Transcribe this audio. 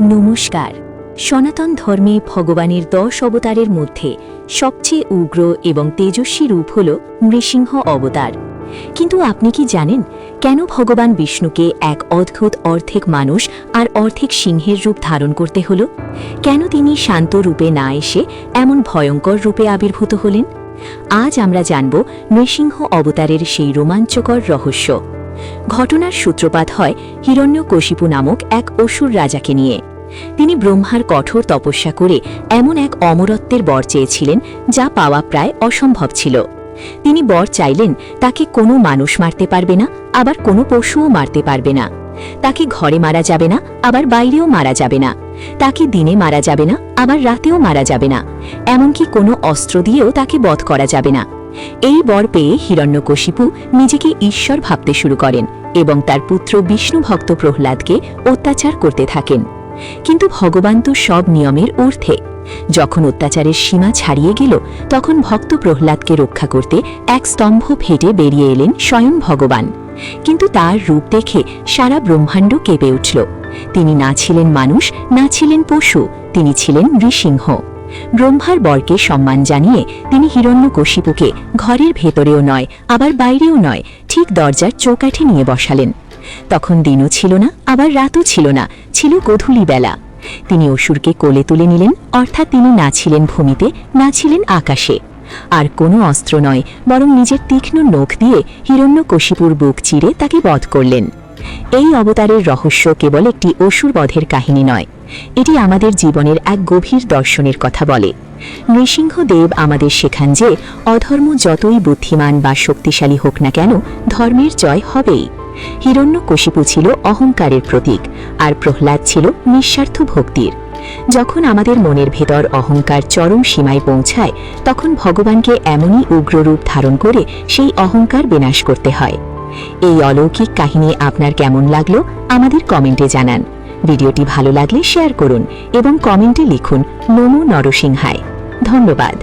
নমস্কার। সনাতন ধর্মে ভগবানের 10 অবতারের মধ্যে সবচেয়ে উগ্র এবং তেজস্বী রূপ হল নৃসিংহ অবতার। কিন্তু আপনি কি জানেন কেন ভগবান বিষ্ণুকে এক অদ্ভুত অর্ধেক মানুষ আর অর্ধেক সিংহের রূপ ধারণ করতে হল? কেন তিনি শান্ত রূপে না এসে এমন ভয়ঙ্কর রূপে আবির্ভূত হলেন? আজ আমরা জানব নৃসিংহ অবতারের সেই রোমাঞ্চকর রহস্য। ঘটনার সূত্রপাত হয় হিরণ্যকশিপু নামক এক অসুর রাজাকে নিয়ে। তিনি ব্রহ্মার কঠোর তপস্যা করে এমন এক অমরত্বের বর চেয়েছিলেন যা পাওয়া প্রায় অসম্ভব ছিল। তিনি বর চাইলেন তাকে কোনো মানুষ মারতে পারবে না, আবার কোনো পশুও মারতে পারবে না। তাকে ঘরে মারা যাবে না, আবার বাইরেও মারা যাবে না। তাকে দিনে মারা যাবে না, আবার রাতেও মারা যাবে না। এমনকি কোনো অস্ত্র দিয়েও তাকে বধ করা যাবে না। এই বর পেয়ে হিরণ্যকশিপু নিজেকে ঈশ্বর ভাবতে শুরু করেন এবং তার পুত্র বিষ্ণু ভক্ত প্রহ্লাদকে অত্যাচার করতে থাকেন। কিন্তু ভগবান তো সব নিয়মের ঊর্ধ্বে। যখন অত্যাচারের সীমা ছাড়িয়ে গেল, তখন ভক্ত প্রহ্লাদকে রক্ষা করতে এক স্তম্ভ ফেটে বেরিয়ে এলেন স্বয়ং ভগবান। কিন্তু তার রূপ দেখে সারা ব্রহ্মাণ্ড কেঁপে উঠল। তিনি না ছিলেন মানুষ, না ছিলেন পশু, তিনি ছিলেন নৃসিংহ। ব্রহ্মার বরকে সম্মান জানিয়ে তিনি হিরণ্যকশিপুকে ঘরের ভেতরেও নয়, আবার বাইরেও নয়, ঠিক দরজার চৌকাঠে নিয়ে বসালেন। তখন দিনও ছিল না, আবার রাতও ছিল না, ছিল গোধূলি বেলা। তিনি অসুরকে কোলে তুলে নিলেন, অর্থাৎ তিনি না ছিলেন ভূমিতে, না ছিলেন আকাশে। আর কোনো অস্ত্র নয়, বরং নিজের তীক্ষ্ণ নখ দিয়ে হিরণ্যকশিপুর বুক চিরে তাকে বধ করলেন। এই অবতারের রহস্য কেবল একটি অসুর বধের কাহিনী নয়, এটি আমাদের জীবনের এক গভীর দর্শনের কথা বলে। নৃসিংহদেব আমাদের শেখান যে অধর্ম যতই বুদ্ধিমান বা শক্তিশালী হোক না কেন, ধর্মের জয় হবেই। হিরণ্যকশিপু ছিল অহংকারের প্রতীক, আর প্রহ্লাদ ছিল নিঃস্বার্থ ভক্তির। যখন আমাদের মনের ভেতর অহংকার চরম সীমায় পৌঁছায়, তখন ভগবানকে এমনই উগ্ররূপ ধারণ করে সেই অহংকার বিনাশ করতে হয়। এই অলৌকিক কাহিনী আপনার কেমন লাগলো আমাদের কমেন্টে জানান। ভিডিওটি ভালো লাগলে শেয়ার করুন এবং কমেন্টে লিখুন নমো নরসিংহায়। ধন্যবাদ।